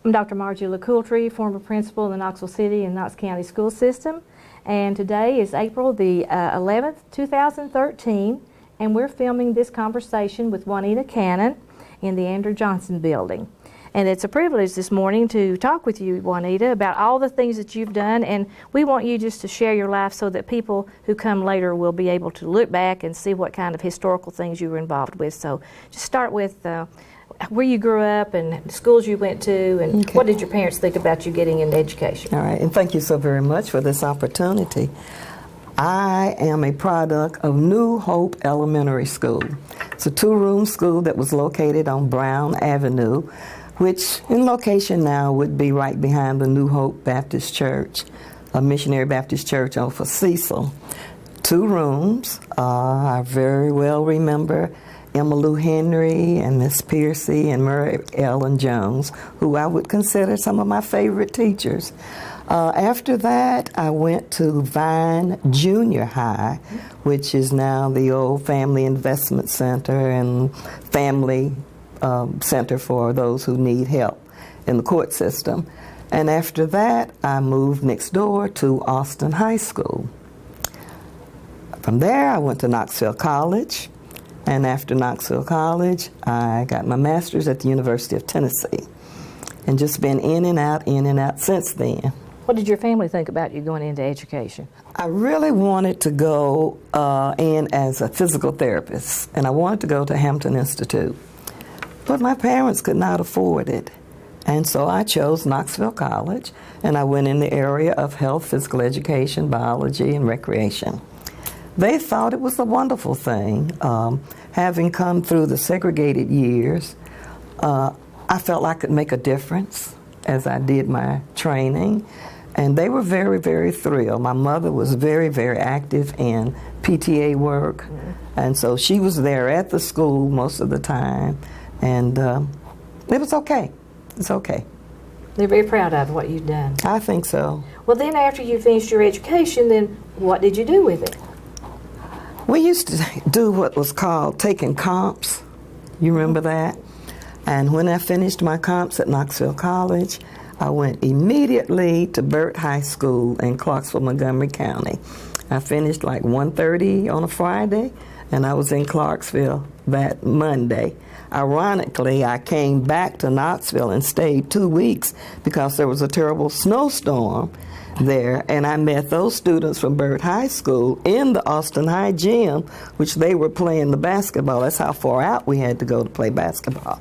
I'm Dr. Margie Le Coultre, former principal in the Knoxville City and Knox County School System. And today is April the 11th, 2013, and we're filming this conversation with Juanita Cannon in the Andrew Johnson building. And it's a privilege this morning to talk with you, Juanita, about all the things that you've done, and we want you just to share your life so that people who come later will be able to look back and see what kind of historical things you were involved with. So just start with where you grew up and the schools you went to, and what did your parents think about you getting into education? All right, and thank you so very much for this opportunity. I am a product of New Hope Elementary School. It's a two-room school that was located on Brown Avenue, which in location now would be right behind the New Hope Baptist Church, a missionary Baptist church off of Cecil. Two rooms. I very well remember Emma Lou Henry and Miss Piercy and Murray Ellen Jones, who I would consider some of my favorite teachers. After that, I went to Vine Junior High, which is now the old Family Investment Center and Family Center for those who need help in the court system. And after that, I moved next door to Austin High School. From there, I went to Knoxville College. And after Knoxville College, I got my master's at the University of Tennessee. And just been in and out since then. What did your family think about you going into education? I really wanted to go in as a physical therapist, and I wanted to go to Hampton Institute. But my parents could not afford it. And so I chose Knoxville College, and I went in the area of health, physical education, biology, and recreation. They thought it was a wonderful thing. Having come through the segregated years, I felt I could make a difference as I did my training. And they were very, very thrilled. My mother was very, very active in PTA work. And so she was there at the school most of the time. And it was okay. It's okay. They're very proud of what you've done. I think so. Well, then after you finished your education, then what did you do with it? We used to do what was called taking comps. You remember that? And when I finished my comps at Knoxville College, I went immediately to Burt High School in Clarksville, Montgomery County. I finished like 1:30 on a Friday, and I was in Clarksville that Monday. Ironically, I came back to Knoxville and stayed 2 weeks because there was a terrible snowstorm there, and I met those students from Burt High School in the Austin High gym, which they were playing the basketball. That's how far out we had to go to play basketball.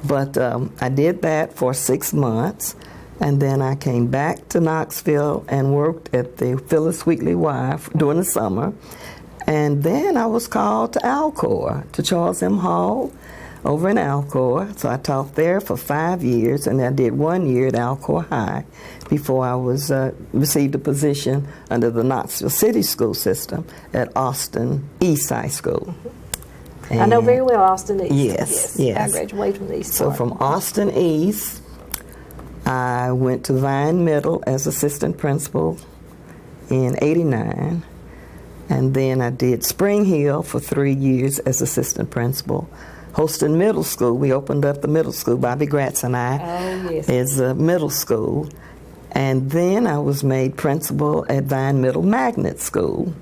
But I did that for 6 months, and then I came back to Knoxville and worked at the Phyllis Weekly Y during the summer. And then I was called to Alcor, to Charles M. Hall over in Alcor. So I taught there for 5 years, and I did 1 year at Alcor High before I was received a position under the Knoxville City School System at Austin East High School. I know very well Austin East. Yes. I graduated from the East So part. from Austin East, I went to Vine Middle as assistant principal in '89. And then I did Spring Hill for 3 years as assistant principal. Holston Middle School, we opened up the middle school. Bobby Gratz and I is a middle school. And then I was made principal at Vine Middle Magnet School.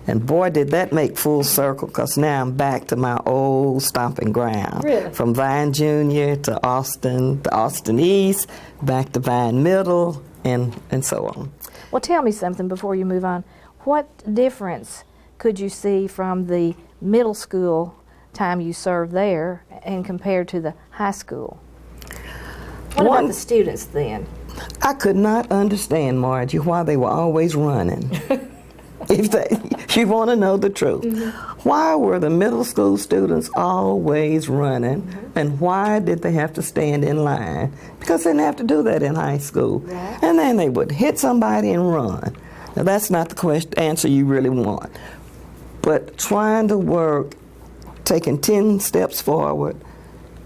And boy, did that make full circle, because now I'm back to my old stomping ground. Really? From Vine Junior to Austin East, back to Vine Middle, and so on. Well, tell me something before you move on. What difference could you see from the middle school time you served there and compared to the high school? What about the students then? I could not understand, Margie, why they were always running. If you want to know the truth. Why were the middle school students always running, and why did they have to stand in line? Because they didn't have to do that in high school. Right. And then they would hit somebody and run. Now, that's not the answer you really want. But trying to work, taking 10 steps forward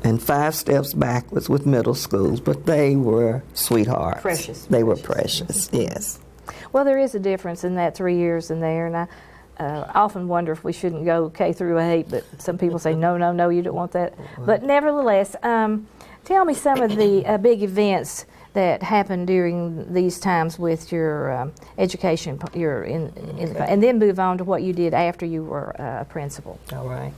and 5 steps backwards with middle schools, but they were sweethearts. Precious. They were precious, yes. Well, there is a difference in that 3 years in there, and I often wonder if we shouldn't go K through 8, but some people say, no, you don't want that. But nevertheless, Tell me some of the big events that happened during these times with your education, and then move on to what you did after you were a principal. All right.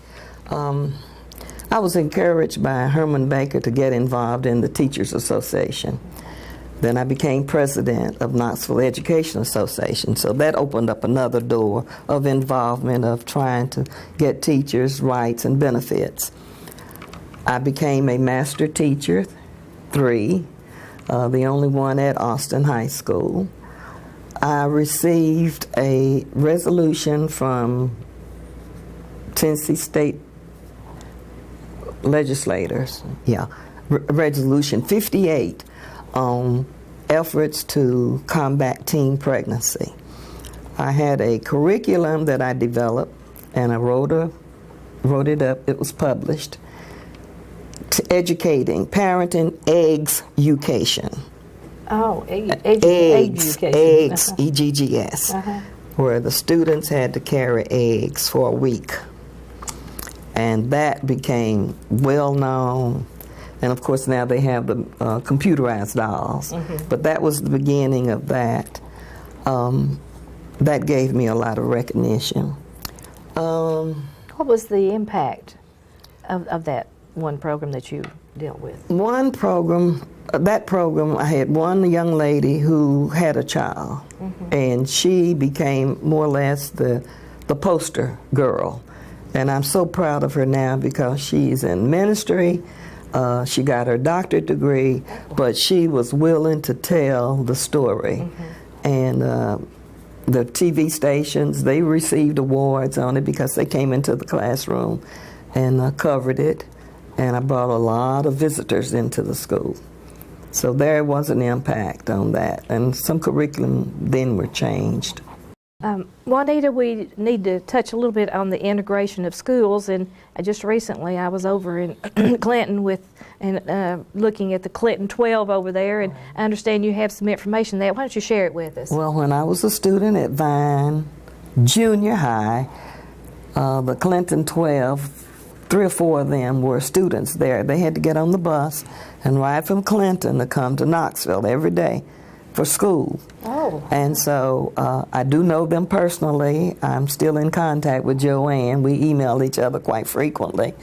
I was encouraged by Herman Baker to get involved in the Teachers Association. Then I became president of Knoxville Education Association, so that opened up another door of involvement of trying to get teachers' rights and benefits. I became a master teacher, 3, the only one at Austin High School. I received a resolution from Tennessee State legislators, Resolution 58, on efforts to combat teen pregnancy. I had a curriculum that I developed, and I wrote it up. It was published. Educating, parenting, eggs-ucation. Oh, eggs, education. E-G-G-S, where the students had to carry eggs for a week. And that became well known. And of course now they have the computerized dolls. But that was the beginning of that. That gave me a lot of recognition. What was the impact of that one program that you dealt with? One program, that program, I had one young lady who had a child, and she became more or less the poster girl. And I'm so proud of her now because she's in ministry. She got her doctorate degree, but she was willing to tell the story. And the TV stations, they received awards on it because they came into the classroom and covered it. And I brought a lot of visitors into the school. So there was an impact on that. And some curriculum then were changed. Juanita, we need to touch a little bit on the integration of schools, and just recently I was over in Clinton looking at the Clinton 12 over there, and I understand you have some information there. Why don't you share it with us? Well, when I was a student at Vine Junior High, the Clinton 12, 3 or 4 of them were students there. They had to get on the bus and ride from Clinton to come to Knoxville every day for school. Oh. And so I do know them personally. I'm still in contact with Joanne. We email each other quite frequently.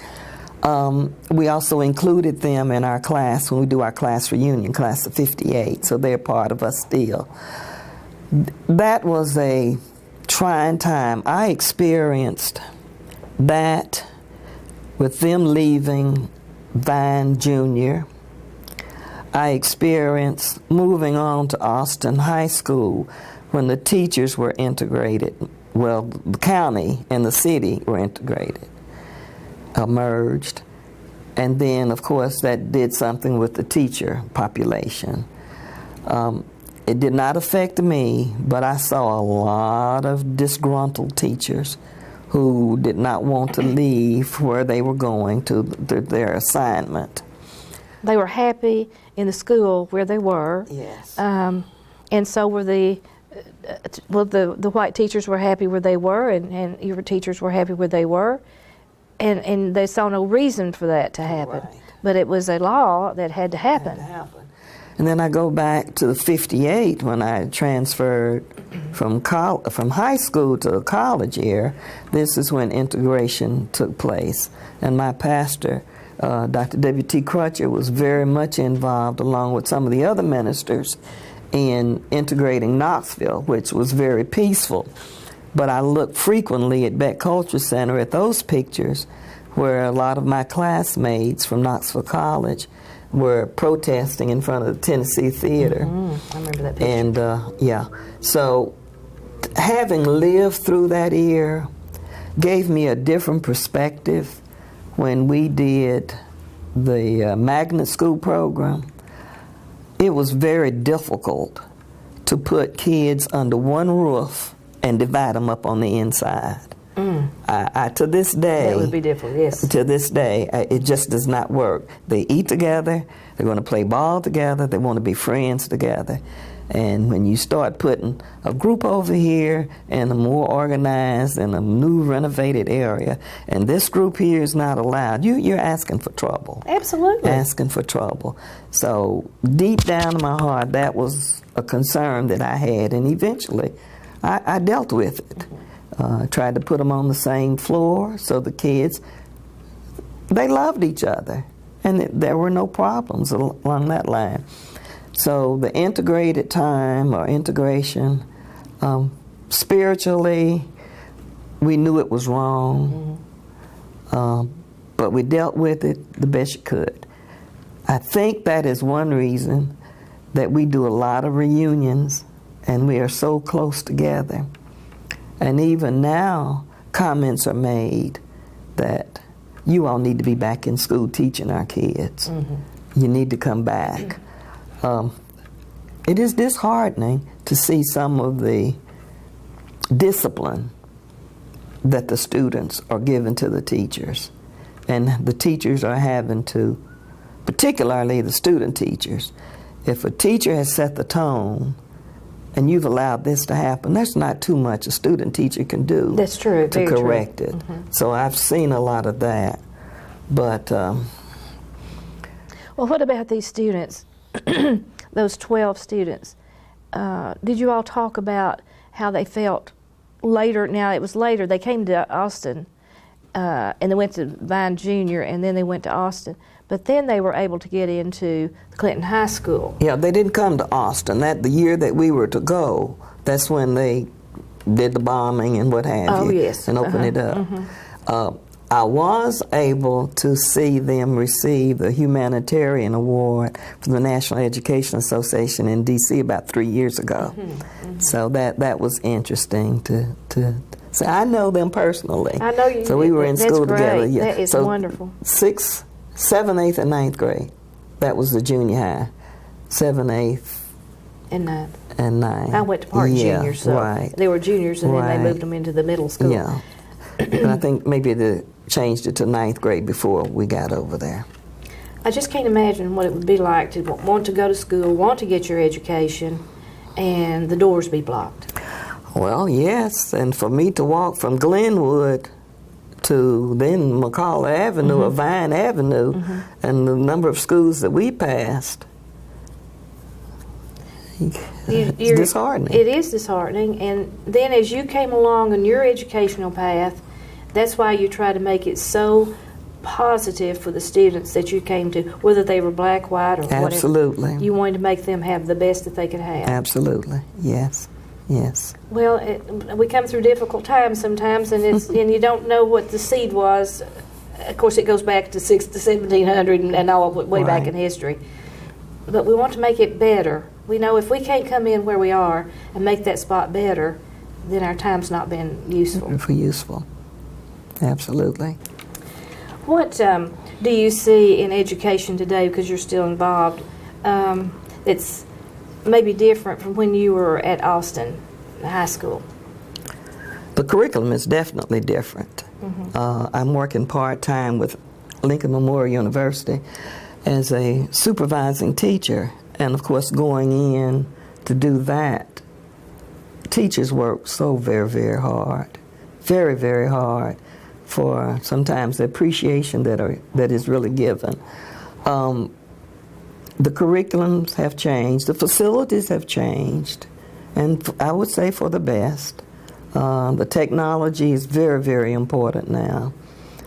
We also included them in our class when we do our class reunion, class of 58, so they're part of us still. That was a trying time. I experienced that with them leaving Vine Junior. I experienced moving on to Austin High School when the teachers were integrated. Well, the county and the city were integrated, merged. And then, of course, that did something with the teacher population. It did not affect me, but I saw a lot of disgruntled teachers who did not want to leave where they were going to their assignment. They were happy in the school where they were. Yes. And so were the white teachers were happy where they were, and your teachers were happy where they were, and they saw no reason for that to happen. Right. But it was a law that had to happen. And then I go back to the 58 when I transferred from high school to the college year. This is when integration took place, and my pastor, Dr. W.T. Crutcher, was very much involved, along with some of the other ministers, in integrating Knoxville, which was very peaceful. But I look frequently at Beck Culture Center at those pictures where a lot of my classmates from Knoxville College were protesting in front of the Tennessee Theater. I remember that picture. And so having lived through that era gave me a different perspective. When we did the magnet school program, it was very difficult to put kids under one roof and divide them up on the inside. To this day, that would be difficult, yes. To this day, it just does not work. They eat together, they're going to play ball together, they want to be friends together. And when you start putting a group over here and a more organized in a new renovated area, and this group here is not allowed, you're asking for trouble. Absolutely. Asking for trouble. So deep down in my heart, that was a concern that I had, and eventually I dealt with it. Tried to put them on the same floor so the kids, they loved each other, and there were no problems along that line. So the integrated time or integration, spiritually, we knew it was wrong, but we dealt with it the best you could. I think that is one reason that we do a lot of reunions and we are so close together. And even now, comments are made that you all need to be back in school teaching our kids. You need to come back. It is disheartening to see some of the discipline that the students are giving to the teachers. And the teachers are having to, particularly the student teachers, if a teacher has set the tone and you've allowed this to happen, there's not too much a student teacher can do. That's true. To Very correct true. it. So I've seen a lot of that. But well, what about these students, those 12 students? Did you all talk about how they felt later? Now, it was later. They came to Austin, and they went to Vine Junior, and then they went to Austin. But then they were able to get into the Clinton High School. yeah, they didn't come to Austin. The year that we were to go, that's when they did the bombing and what have Oh, you, yes. and opened it up. I was able to see them receive the humanitarian award from the National Education Association in D.C. about 3 years ago. So that was interesting to say. I know them personally. I know you. So we were in That's school great. together. Yeah. That is so wonderful. 6th, 7th, 8th, and 9th grade. That was the junior high. 7th, 8th, And 9th. and 9th. I went to Park Junior, so right. they were juniors, and then Right. they moved them into the middle school. Yeah. And I think maybe they changed it to 9th grade before we got over there. I just can't imagine what it would be like to want to go to school, want to get your education, and the doors be blocked. Well, yes, and for me to walk from Glenwood to then McCall Avenue or Vine Avenue, and the number of schools that we passed, it's disheartening. It is disheartening, and then as you came along on your educational path, that's why you try to make it so positive for the students that you came to, whether they were black, white, or whatever. Absolutely. You wanted to make them have the best that they could have. Absolutely, yes, yes. Well, we come through difficult times sometimes, and it's and you don't know what the seed was. Of course, it goes back to 1700 and all way back Right. in history. But we want to make it better. We know if we can't come in where we are and make that spot better, then our time's not been useful. For useful, absolutely. What do you see in education today, because you're still involved, it's maybe different from when you were at Austin High School? The curriculum is definitely different. I'm working part-time with Lincoln Memorial University as a supervising teacher, and of course going in to do that, teachers work so very, very hard, very, very hard, for sometimes the appreciation that is really given. The curriculums have changed, the facilities have changed, and I would say for the best. The technology is very, very important now.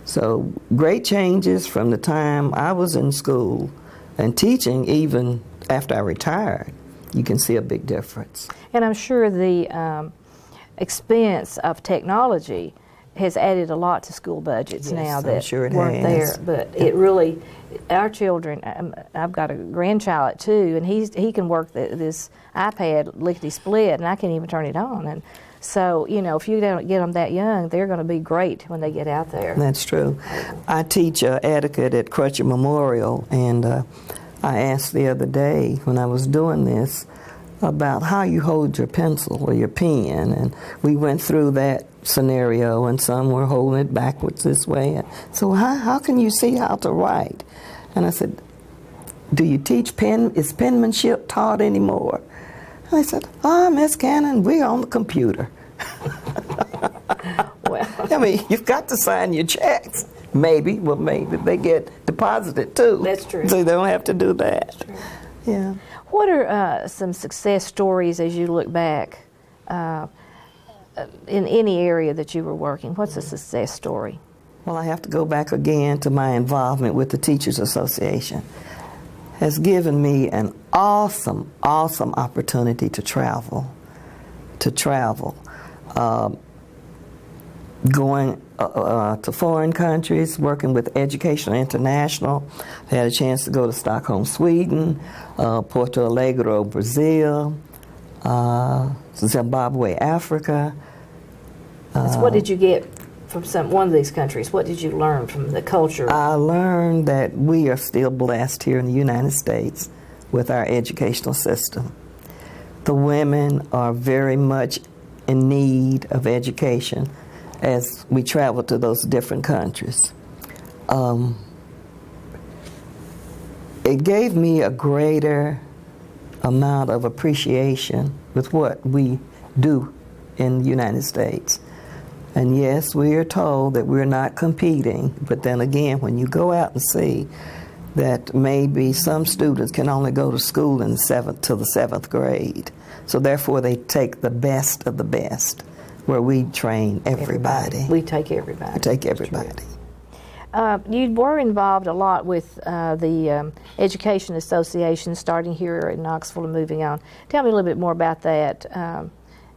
So great changes from the time I was in school and teaching, even after I retired. You can see a big difference. And I'm sure the expense of technology has added a lot to school budgets now I'm that sure it weren't has. there. But it really, our children, I've got a grandchild at 2, and he can work this iPad lickety-split, and I can't even turn it on. And so, you know, if you don't get them that young, they're going to be great when they get out there. That's true. I teach etiquette at Crutcher Memorial, and I asked the other day when I was doing this about how you hold your pencil or your pen, and we went through that scenario, and some were holding it backwards this way. So how can you see how to write? And I said, do you teach pen? Is penmanship taught anymore? And I said, Miss Cannon, we're on the computer. Well, I mean, you've got to sign your checks. Maybe they get deposited too. That's true. So they don't have to do that. that's true. Yeah. What are some success stories as you look back in any area that you were working? What's a success story? Well, I have to go back again to my involvement with the Teachers Association. Has given me an awesome opportunity to travel. Going to foreign countries, working with Education International. I had a chance to go to Stockholm, Sweden, Porto Alegre, Brazil, Zimbabwe, Africa. So what did you get from one of these countries? What did you learn from the culture? I learned that we are still blessed here in the United States with our educational system. The women are very much in need of education as we travel to those different countries. It gave me a greater amount of appreciation with what we do in the United States. And yes, we are told that we're not competing, but then again, when you go out and see that maybe some students can only go to school in the 7th grade, so therefore they take the best of the best, where we train everybody. We take everybody. We take everybody. You were involved a lot with the Education Association, starting here in Knoxville and moving on. Tell me a little bit more about that.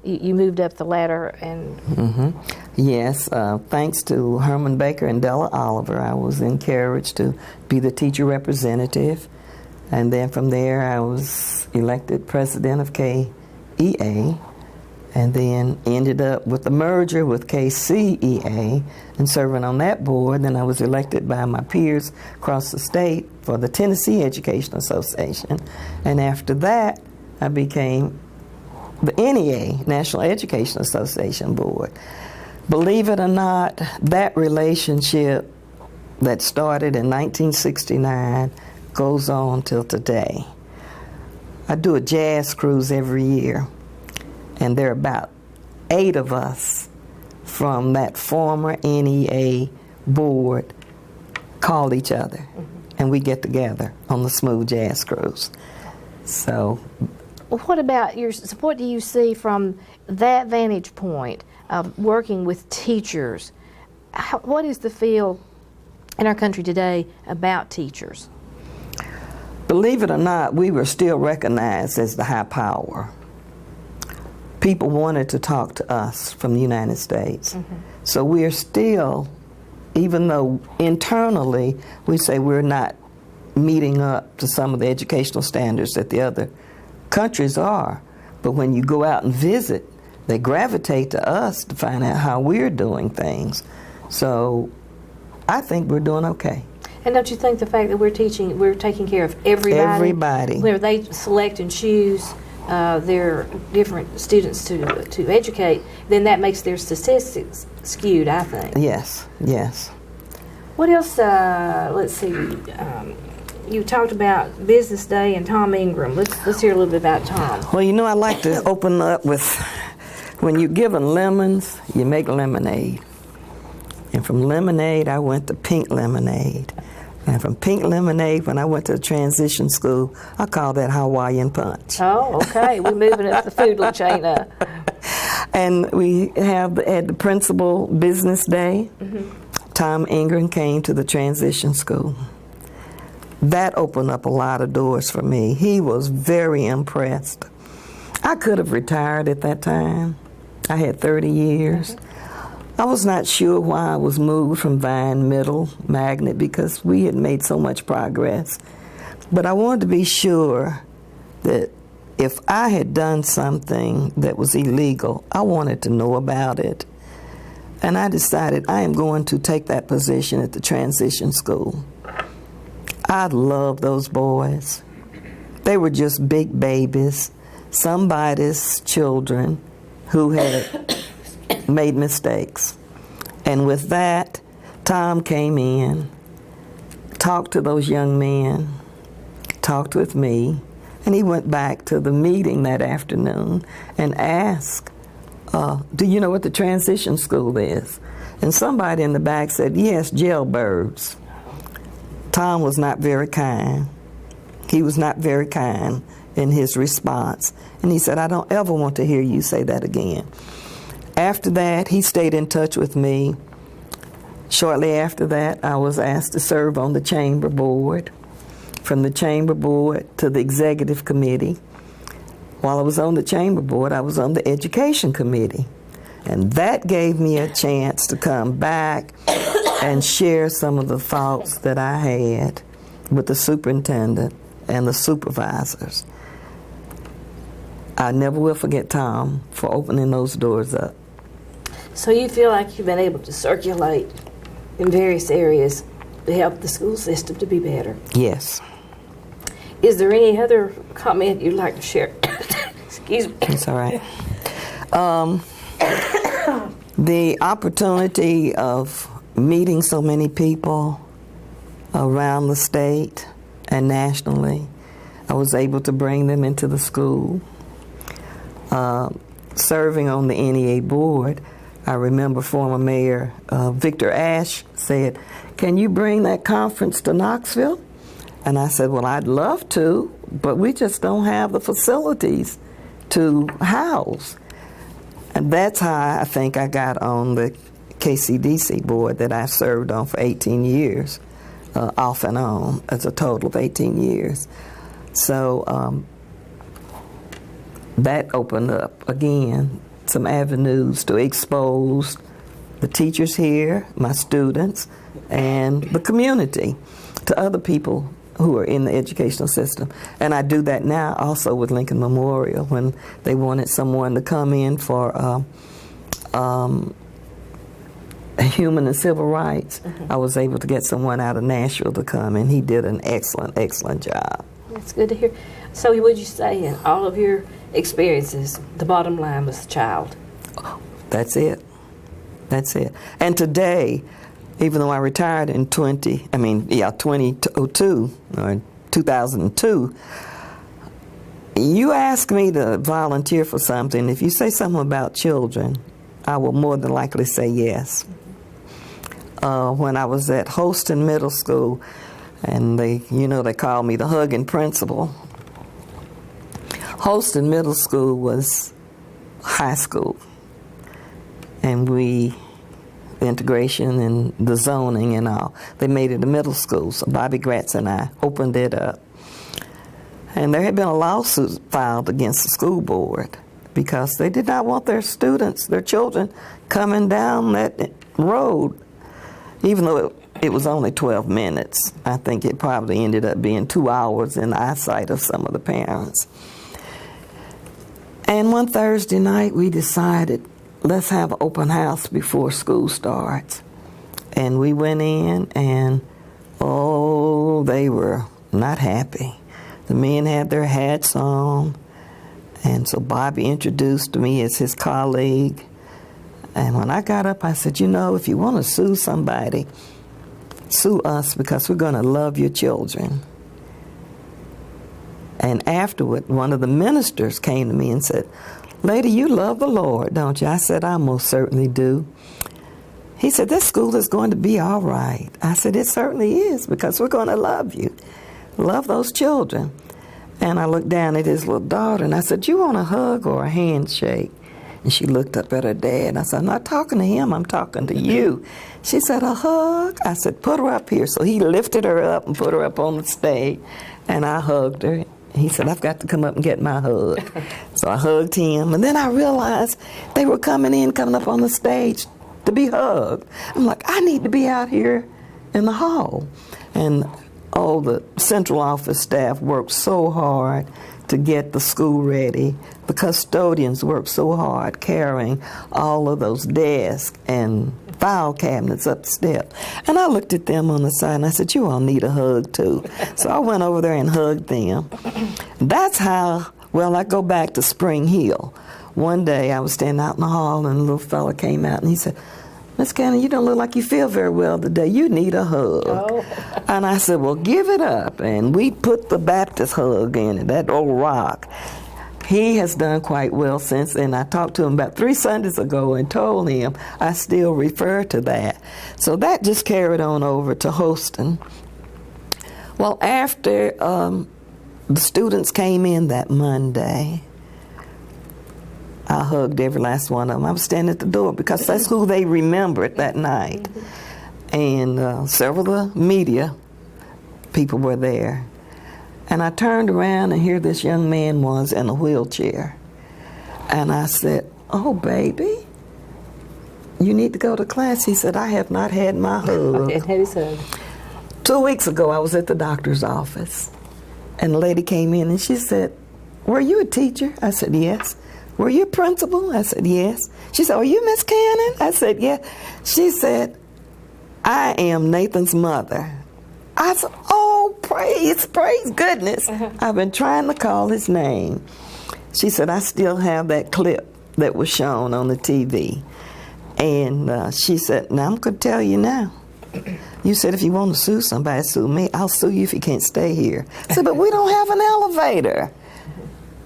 You moved up the ladder and... Yes, thanks to Herman Baker and Della Oliver, I was encouraged to be the teacher representative. And then from there, I was elected president of KEA, and then ended up with the merger with KCEA and serving on that board. Then I was elected by my peers across the state for the Tennessee Education Association. And after that, I became the NEA, National Education Association Board. Believe it or not, that relationship that started in 1969 goes on till today. I do a jazz cruise every year, and there are about 8 of us from that former NEA board call each other, and we get together on the Smooth Jazz Cruise. So, what about what do you see from that vantage point of working with teachers? What is the feel in our country today about teachers? Believe it or not, we were still recognized as the high power. People wanted to talk to us from the United States. So we are still, even though internally we say we're not meeting up to some of the educational standards that the other countries are, but when you go out and visit, they gravitate to us to find out how we're doing things. So I think we're doing okay. And don't you think the fact that we're taking care of everybody, where they select and choose their different students to educate, then that makes their statistics skewed, I think. Yes, yes. What else, let's see, you talked about Business Day and Tom Ingram. Let's hear a little bit about Tom. Well, you know, I like to open up with, when you're given lemons, you make lemonade. And from lemonade, I went to pink lemonade. And from pink lemonade, when I went to the transition school, I call that Hawaiian punch. Oh, okay. We're moving up the food chain up. And we had the principal Business Day. Tom Ingram came to the transition school. That opened up a lot of doors for me. He was very impressed. I could have retired at that time. I had 30 years. I was not sure why I was moved from Vine Middle Magnet, because we had made so much progress. But I wanted to be sure that if I had done something that was illegal, I wanted to know about it. And I decided I am going to take that position at the transition school. I loved those boys. They were just big babies, somebody's children who had made mistakes. And with that, Tom came in, talked to those young men, talked with me, And he went back to the meeting that afternoon and asked, do you know what the transition school is? And somebody in the back said, yes, jailbirds. Tom was not very kind. He was not very kind in his response. And he said, I don't ever want to hear you say that again. After that, he stayed in touch with me. Shortly after that, I was asked to serve on the chamber board. From the chamber board to the executive committee. While I was on the chamber board, I was on the education committee. And that gave me a chance to come back and share some of the thoughts that I had with the superintendent and the supervisors. I never will forget Tom for opening those doors up. So you feel like you've been able to circulate in various areas to help the school system to be better? Yes. Is there any other comment you'd like to share? Excuse me. It's all right. The opportunity of meeting so many people around the state and nationally, I was able to bring them into the school. Serving on the NEA board, I remember former Mayor Victor Ashe said, can you bring that conference to Knoxville? And I said, well, I'd love to, but we just don't have the facilities to house. And that's how I think I got on the KCDC board that I served on for 18 years, off and on, as a total of 18 years. So that opened up, again, some avenues to expose the teachers here, my students, and the community to other people who are in the educational system. And I do that now also with Lincoln Memorial when they wanted someone to come in for human and civil rights. Mm-hmm. I was able to get someone out of Nashville to come, and he did an excellent, excellent job. That's good to hear. So would you say in all of your experiences, the bottom line was the child? That's it. That's it. And today, even though I retired in 2002, or 2002, you ask me to volunteer for something, if you say something about children, I will more than likely say yes. When I was at Holston Middle School, and they called me the hugging principal. Holston Middle School was high school, and the integration and the zoning and all, they made it a middle school. So Bobby Gratz and I opened it up. And there had been a lawsuit filed against the school board because they did not want their students, their children, coming down that road, even though it was only 12 minutes. I think it probably ended up being 2 hours in the eyesight of some of the parents. And one Thursday night, we decided, let's have an open house before school starts. And we went in, and they were not happy. The men had their hats on, and so Bobby introduced me as his colleague. And when I got up, I said, if you want to sue somebody, sue us, because we're going to love your children. And afterward, one of the ministers came to me and said, lady, you love the Lord, don't you? I said, I most certainly do. He said, this school is going to be all right. I said, it certainly is, because we're going to love you. Love those children. And I looked down at his little daughter, and I said, you want a hug or a handshake? And she looked up at her dad, and I said, I'm not talking to him, I'm talking to you. She said, a hug? I said, put her up here. So he lifted her up and put her up on the stage, and I hugged her. He said, I've got to come up and get my hug. So I hugged him, and then I realized they were coming up on the stage to be hugged. I'm like, I need to be out here in the hall. And all the central office staff worked so hard to get the school ready. The custodians worked so hard carrying all of those desks and file cabinets up the step. And I looked at them on the side, and I said, you all need a hug too. So I went over there and hugged them. That's how, I go back to Spring Hill. One day I was standing out in the hall, and a little fella came out, and he said, Miss Cannon, you don't look like you feel very well today. You need a hug. Oh. And I said, well, give it up. And we put the Baptist hug in it, that old rock. He has done quite well since then. I talked to him about 3 Sundays ago and told him I still refer to that. So that just carried on over to Holston. Well, after the students came in that Monday, I hugged every last one of them. I was standing at the door because that's who they remembered that night. And several of the media people were there. And I turned around and here this young man was in a wheelchair. And I said, oh, baby, you need to go to class. He said, I have not had my hug. And had his hug. 2 weeks ago, I was at the doctor's office. And a lady came in and she said, were you a teacher? I said, yes. Were you a principal? I said, yes. She said, are you Miss Cannon? I said, yeah. She said, I am Nathan's mother. I said, oh, praise goodness. I've been trying to call his name. She said, I still have that clip that was shown on the TV. And she said, now I'm going to tell you now. You said if you want to sue somebody, sue me. I'll sue you if you can't stay here. I said, but we don't have an elevator.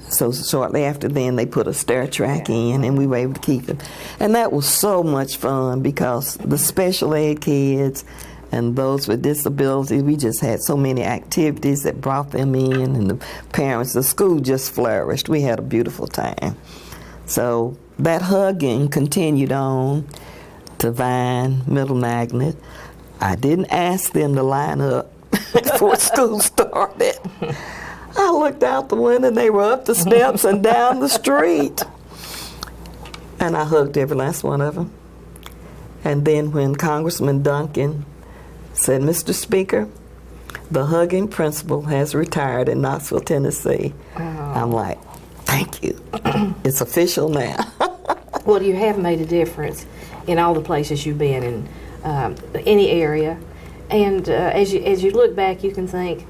So shortly after then, they put a stair track in, and we were able to keep it. And that was so much fun because the special ed kids and those with disabilities, we just had so many activities that brought them in, and the parents, the school just flourished. We had a beautiful time. So that hugging continued on to Vine, Middle Magnet. I didn't ask them to line up before school started. I looked out the window and they were up the steps and down the street. And I hugged every last one of them. And then when Congressman Duncan said, Mr. Speaker, the hugging principal has retired in Knoxville, Tennessee. Oh. I'm like, thank you. It's official now. Well, you have made a difference in all the places you've been in, any area. And as you look back, you can think,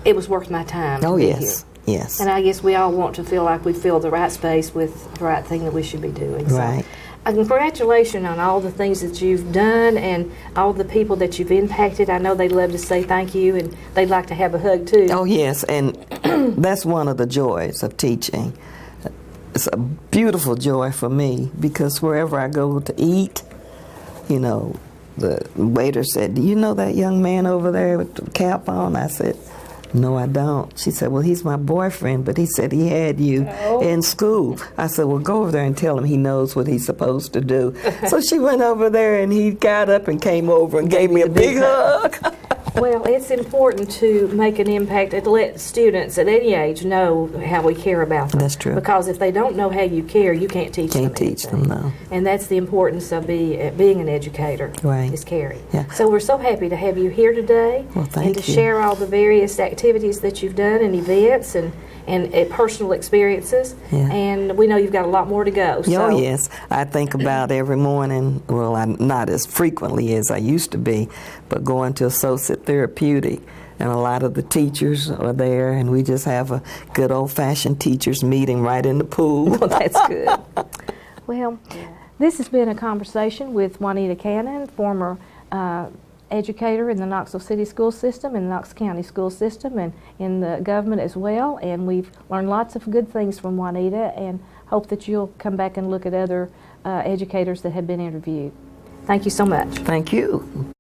it was worth my time to be here. Yes. And I guess we all want to feel like we fill the right space with the right thing that we should be doing. Right. So, congratulations on all the things that you've done and all the people that you've impacted. I know they'd love to say thank you, and they'd like to have a hug too. Oh, yes, and that's one of the joys of teaching. It's a beautiful joy for me because wherever I go to eat, you know, the waiter said, do you know that young man over there with the cap on? I said, no, I don't. She said, well, he's my boyfriend, but he said he had you in school. I said, well, go over there and tell him he knows what he's supposed to do. So she went over there, and he got up and came over and gave me a big hug. Well, it's important to make an impact and let students at any age know how we care about them. That's true. Because if they don't know how you care, you can't teach them. Can't teach them, no. And that's the importance of being an educator. Right. Is caring. Yeah. So we're so happy to have you here today. Well, thank and to you. share all the various activities that you've done and events and personal experiences. Yeah. And we know you've got a lot more to go. So. Oh, yes. I think about every morning, well, not as frequently as I used to be, but going to Associate Therapeutic, and a lot of the teachers are there, and we just have a good old-fashioned teachers meeting right in the pool. Well, that's good. Well, this has been a conversation with Juanita Cannon, former educator in the Knoxville City School System, in the Knox County School System, and in the government as well. And we've learned lots of good things from Juanita, and hope that you'll come back and look at other educators that have been interviewed. Thank you so much. Thank you.